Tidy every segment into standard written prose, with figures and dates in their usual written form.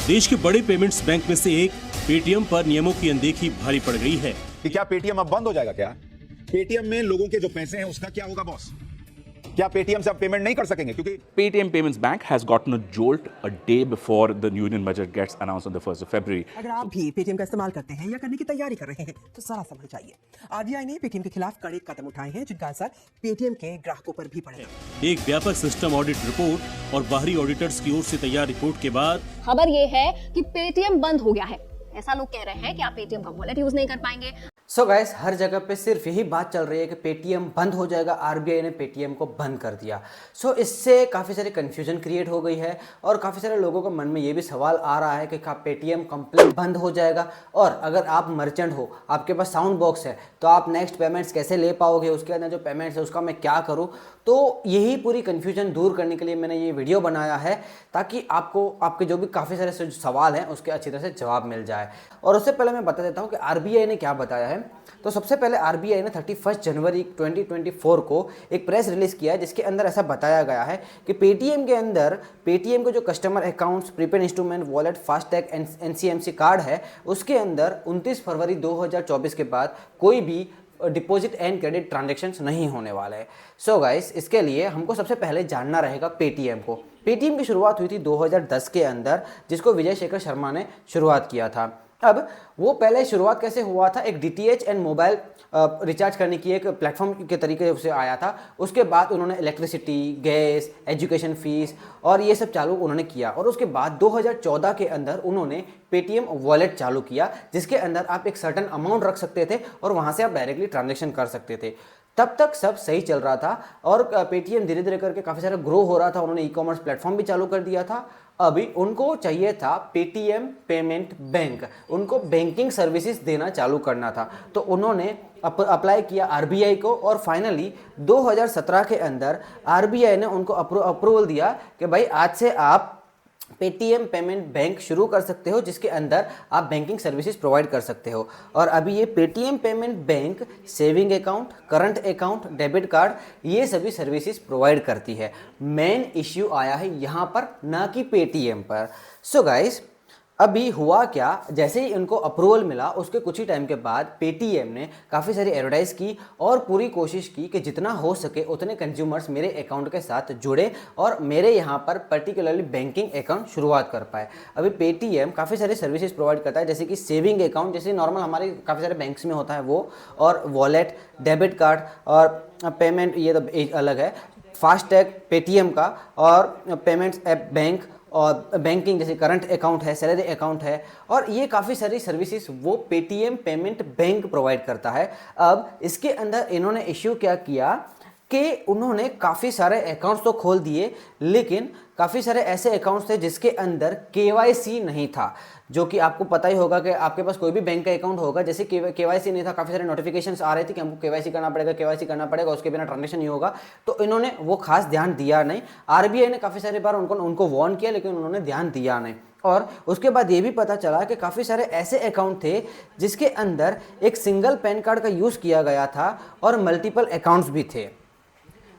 देश के बड़े पेमेंट्स बैंक में से एक पेटीएम पर नियमों की अनदेखी भारी पड़ गई है। कि क्या पेटीएम अब बंद हो जाएगा? क्या पेटीएम में लोगों के जो पैसे हैं उसका क्या होगा बॉस? क्या पेटीएम से आप पेमेंट नहीं कर सकेंगे? क्योंकि Paytm Payments Bank has gotten a jolt a day before the union budget gets announced on the 1st of February. अगर आप भी पेटीएम का इस्तेमाल करते हैं या करने की तैयारी कर रहे हैं तो सारा समझ जाइए। आरबीआई ने पेटीएम के खिलाफ कड़े कदम उठाए हैं जिनका असर पेटीएम के ग्राहकों पर भी पड़ेगा। एक व्यापक सिस्टम ऑडिट रिपोर्ट और बाहरी ऑडिटर्स की ओर से तैयार रिपोर्ट के बाद खबर ये है कि पेटीएम बंद हो गया है। ऐसा लोग कह रहे हैं कि आप पेटीएम का वॉलेट यूज नहीं कर पाएंगे। सो गाइस, हर जगह पे सिर्फ यही बात चल रही है कि पेटीएम बंद हो जाएगा, आरबीआई ने पेटीएम को बंद कर दिया। सो इससे काफ़ी सारी कन्फ्यूजन क्रिएट हो गई है और काफ़ी सारे लोगों के मन में ये भी सवाल आ रहा है कि क्या पेटीएम कंप्लीट बंद हो जाएगा, और अगर आप मर्चेंट हो, आपके पास साउंड बॉक्स है, तो आप नेक्स्ट पेमेंट्स कैसे ले पाओगे, उसके अंदर जो पेमेंट्स है उसका मैं क्या करूँ। तो यही पूरी कन्फ्यूजन दूर करने के लिए मैंने ये वीडियो बनाया है ताकि आपको आपके जो भी काफ़ी सारे सवाल हैं उसके अच्छी तरह से जवाब मिल जाए। और उससे पहले मैं बता देता हूँ कि आरबीआई ने क्या बताया है। तो सबसे पहले आरबीआई ने 31 जनवरी 2024 को एक प्रेस रिलीज किया है जिसके अंदर ऐसा बताया गया है कि पेटीएम के अंदर पेटीएम के जो customer accounts, prepaid instrument, wallet, FASTag, NCMC card है उसके अंदर 29 फरवरी 2024 के बाद कोई भी डिपॉजिट एंड क्रेडिट ट्रांजैक्शंस नहीं होने वाले हैं। सो गाइस, इसके लिए हमको सबसे पहले जानना रहेगा पेटीएम को। पेटीएम की शुरुआत हुई थी 2010 के अंदर, जिसको विजय शेखर शर्मा ने शुरुआत किया था। अब वो पहले शुरुआत कैसे हुआ था, एक डीटीएच एंड मोबाइल रिचार्ज करने की एक प्लेटफॉर्म के तरीके से आया था। उसके बाद उन्होंने इलेक्ट्रिसिटी, गैस, एजुकेशन फीस और ये सब चालू उन्होंने किया। और उसके बाद 2014 के अंदर उन्होंने पेटीएम वॉलेट चालू किया जिसके अंदर आप एक सर्टेन अमाउंट रख सकते थे और वहाँ से आप डायरेक्टली ट्रांजेक्शन कर सकते थे। तब तक सब सही चल रहा था और पेटीएम धीरे धीरे करके काफ़ी सारा ग्रो हो रहा था। उन्होंने ई कॉमर्स प्लेटफॉर्म भी चालू कर दिया था। अभी उनको चाहिए था पेटीएम पेमेंट बैंक, उनको बैंकिंग सर्विसेज देना चालू करना था। तो उन्होंने अप्लाई किया आरबीआई को और फाइनली 2017 के अंदर आरबीआई ने उनको अप्रूवल दिया कि भाई आज से आप पेटीएम पेमेंट बैंक शुरू कर सकते हो जिसके अंदर आप बैंकिंग सर्विसेज प्रोवाइड कर सकते हो। और अभी ये Paytm payment bank saving account, current account, debit card, ये सभी सर्विसेज प्रोवाइड करती है। मेन इश्यू आया है यहाँ पर, ना कि पेटीएम पर। सो गाइस, अभी हुआ क्या, जैसे ही इनको अप्रूवल मिला उसके कुछ ही टाइम के बाद पेटीएम ने काफ़ी सारी एडवर्टाइज की और पूरी कोशिश की कि जितना हो सके उतने कंज्यूमर्स मेरे अकाउंट के साथ जुड़े और मेरे यहाँ पर पर्टिकुलरली बैंकिंग अकाउंट शुरुआत कर पाए। अभी पेटीएम काफ़ी सारे सर्विसेज प्रोवाइड करता है जैसे कि सेविंग अकाउंट, जैसे नॉर्मल हमारे काफ़ी सारे बैंक्स में होता है वो, और वॉलेट, डेबिट कार्ड और पेमेंट, ये तो अलग है, फास्टैग पेटीएम का, और पेमेंट्स ऐप बैंक और बैंकिंग जैसे करंट अकाउंट है, सैलरी अकाउंट है, और ये काफ़ी सारी सर्विसेज वो पेटीएम पेमेंट बैंक प्रोवाइड करता है। अब इसके अंदर इन्होंने इश्यू क्या किया कि उन्होंने काफ़ी सारे अकाउंट्स तो खोल दिए, लेकिन काफ़ी सारे ऐसे अकाउंट्स थे जिसके अंदर केवाईसी नहीं था। जो कि आपको पता ही होगा कि आपके पास कोई भी बैंक का अकाउंट होगा, जैसे केवाईसी नहीं था, काफ़ी सारे नोटिफिकेशंस आ रहे थे कि हमको केवाईसी करना पड़ेगा, उसके बिना ट्रांजेक्शन नहीं होगा। तो इन्होंने वो खास ध्यान दिया नहीं। आरबीआई ने काफ़ी सारे बार उनको वार्न किया लेकिन उन्होंने ध्यान दिया नहीं। और उसके बाद ये भी पता चला कि काफ़ी सारे ऐसे अकाउंट थे जिसके अंदर एक सिंगल पैन कार्ड का यूज़ किया गया था और मल्टीपल अकाउंट्स भी थे।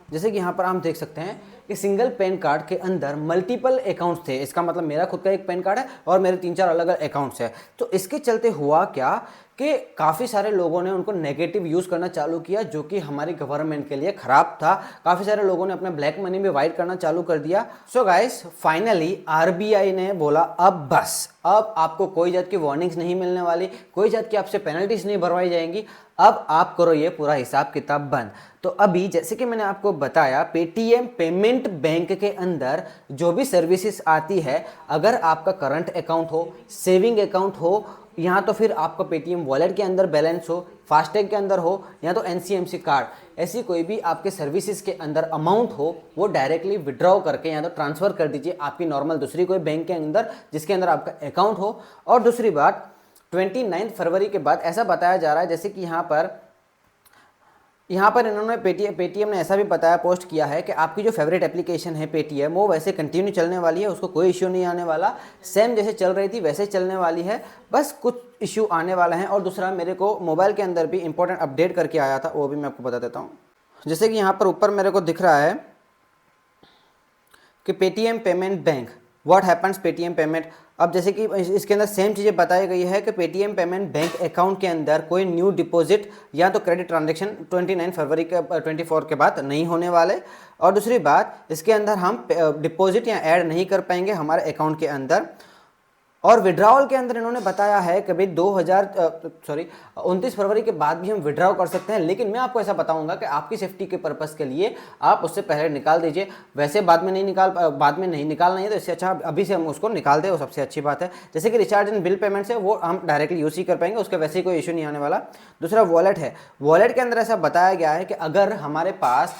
जैसे कि यहाँ पर हम देख सकते हैं कि सिंगल पैन कार्ड के अंदर मल्टीपल अकाउंट्स थे। इसका मतलब मेरा खुद का एक पैन कार्ड है और मेरे 3-4 अलग अलग अकाउंट्स है। तो इसके चलते हुआ क्या कि काफ़ी सारे लोगों ने उनको नेगेटिव यूज़ करना चालू किया, जो कि हमारी गवर्नमेंट के लिए ख़राब था। काफ़ी सारे लोगों ने अपना ब्लैक मनी भी वाइट करना चालू कर दिया। सो गाइस, फाइनली आरबीआई ने बोला अब बस, अब आपको कोई जात की वार्निंग्स नहीं मिलने वाली, कोई जात की आपसे पेनल्टीज नहीं भरवाई जाएंगी, अब आप करो ये पूरा हिसाब किताब बंद। तो अभी जैसे कि मैंने आपको बताया, पेटीएम पेमेंट बैंक के अंदर जो भी सर्विसेज आती है, अगर आपका करंट अकाउंट हो, सेविंग अकाउंट हो, यहाँ तो फिर आपका पेटीएम वॉलेट के अंदर बैलेंस हो, फास्टैग के अंदर हो, या तो एनसीएमसी कार्ड, ऐसी कोई भी आपके सर्विसेज के अंदर अमाउंट हो, वो डायरेक्टली विड्रॉ करके या तो ट्रांसफ़र कर दीजिए आपकी नॉर्मल दूसरी कोई बैंक के अंदर जिसके अंदर आपका अकाउंट हो। और दूसरी बात, 29 फरवरी के बाद ऐसा बताया जा रहा है, जैसे कि यहाँ पर इन्होंने पेटीएम ने ऐसा भी बताया, पोस्ट किया है कि आपकी जो फेवरेट एप्लीकेशन है पेटीएम, वो वैसे कंटिन्यू चलने वाली है, उसको कोई इश्यू नहीं आने वाला, सेम जैसे चल रही थी वैसे चलने वाली है, बस कुछ इश्यू आने वाला है। और दूसरा, मेरे को मोबाइल के अंदर भी इंपॉर्टेंट अपडेट करके आया था, वो भी मैं आपको बता देता हूँ। जैसे कि यहाँ पर ऊपर मेरे को दिख रहा है कि Paytm payment bank, what happens Paytm payment अब जैसे कि इसके अंदर सेम चीज़ें बताई गई है कि पेटीएम पेमेंट बैंक अकाउंट के अंदर कोई न्यू डिपॉजिट या तो क्रेडिट ट्रांजैक्शन 29 फरवरी के 24 के बाद नहीं होने वाले। और दूसरी बात, इसके अंदर हम डिपॉजिट या ऐड नहीं कर पाएंगे हमारे अकाउंट के अंदर। और विड्रॉवल के अंदर इन्होंने बताया है कि भाई 29 फरवरी के बाद भी हम विड्रॉ कर सकते हैं, लेकिन मैं आपको ऐसा बताऊंगा कि आपकी सेफ्टी के पर्पस के लिए आप उससे पहले निकाल दीजिए। वैसे बाद में नहीं निकालना है तो इससे अच्छा अभी से हम उसको निकाल दें, वो सबसे अच्छी बात है। जैसे कि रिचार्ज एंड बिल पेमेंट्स है वो हम डायरेक्टली यूज ही कर पाएंगे, उसका वैसे ही कोई इशू नहीं आने वाला। दूसरा वॉलेट है, वॉलेट के अंदर ऐसा बताया गया है कि अगर हमारे पास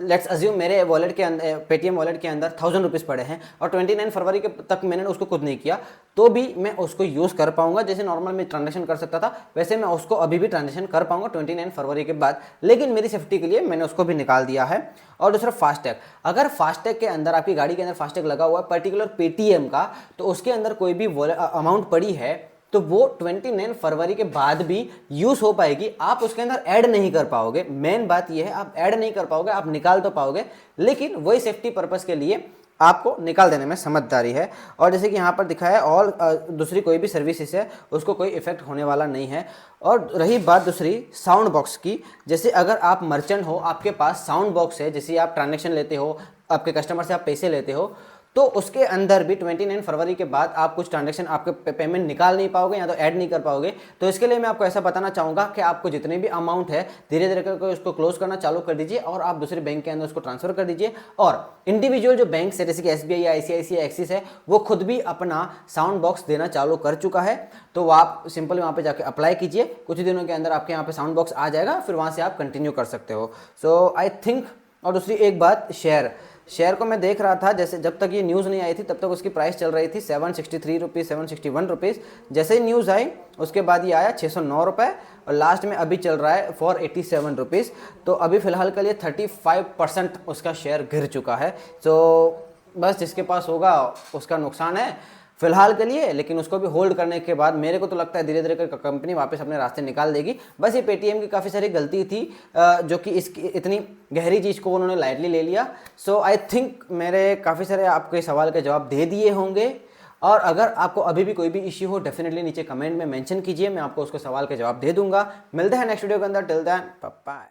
लेट्स अज्यूम मेरे वॉलेट के अंदर पेटीएम वॉलेट के अंदर 1000 रुपीज़ पड़े हैं और 29 फरवरी के तक मैंने उसको खुद नहीं किया, तो भी मैं उसको यूज़ कर पाऊंगा। जैसे नॉर्मल मैं ट्रांजैक्शन कर सकता था वैसे मैं उसको अभी भी ट्रांजैक्शन कर पाऊंगा 29 फरवरी के बाद, लेकिन मेरी सेफ्टी के लिए मैंने उसको भी निकाल दिया है। और दूसरा फास्टैग, अगर फास्टैग के अंदर आपकी गाड़ी के अंदर फास्टैग लगा हुआ है पर्टिकुलर पेटीएम का, तो उसके अंदर कोई भी अमाउंट पड़ी है तो वो 29 फरवरी के बाद भी यूज हो पाएगी। आप उसके अंदर ऐड नहीं कर पाओगे, मेन बात यह है आप ऐड नहीं कर पाओगे, आप निकाल तो पाओगे लेकिन वही सेफ्टी पर्पस के लिए आपको निकाल देने में समझदारी है। और जैसे कि यहाँ पर दिखाया है और दूसरी कोई भी सर्विसेज है उसको कोई इफेक्ट होने वाला नहीं है। और रही बात दूसरी साउंड बॉक्स की, जैसे अगर आप मर्चेंट हो, आपके पास साउंड बॉक्स है, जैसे आप ट्रांजैक्शन लेते हो, आपके कस्टमर से आप पैसे लेते हो, तो उसके अंदर भी 29 फरवरी के बाद आप कुछ ट्रांजैक्शन आपके पेमेंट निकाल नहीं पाओगे या तो ऐड नहीं कर पाओगे। तो इसके लिए मैं आपको ऐसा बताना चाहूँगा कि आपको जितने भी अमाउंट है धीरे धीरे करके उसको क्लोज करना चालू कर दीजिए और आप दूसरे बैंक के अंदर उसको ट्रांसफर कर दीजिए। और इंडिविजुअल जो बैंक है जैसे कि SBI या ICICI एक्सिस है वो खुद भी अपना साउंड बॉक्स देना चालू कर चुका है, तो आप सिंपल वहाँ पर जाकर अप्लाई कीजिए, कुछ दिनों के अंदर आपके यहाँ पे साउंड बॉक्स आ जाएगा, फिर वहाँ से आप कंटिन्यू कर सकते हो। सो आई थिंक। और दूसरी एक बात, शेयर को मैं देख रहा था, जैसे जब तक ये न्यूज़ नहीं आई थी तब तक उसकी प्राइस चल रही थी 763 रुपीज़ 761 रुपीज़। जैसे ही न्यूज़ आई उसके बाद ये आया 609 रुपये और लास्ट में अभी चल रहा है 487 रुपीज़। तो अभी फ़िलहाल के लिए 35% उसका शेयर गिर चुका है। तो बस जिसके पास होगा उसका नुकसान है फिलहाल के लिए, लेकिन उसको भी होल्ड करने के बाद मेरे को तो लगता है धीरे धीरे कंपनी वापस अपने रास्ते निकाल देगी। बस ये पेटीएम की काफ़ी सारी गलती थी जो कि इसकी इतनी गहरी चीज़ को उन्होंने लाइटली ले लिया। सो आई थिंक मेरे काफ़ी सारे आपके सवाल के जवाब दे दिए होंगे। और अगर आपको अभी भी कोई भी इश्यू हो डेफिनेटली नीचे कमेंट में मेंशन कीजिए, मैं आपको उसके सवाल के जवाब दे दूंगा। मिलते हैं नेक्स्ट वीडियो के अंदर, टिल देन बाय बाय।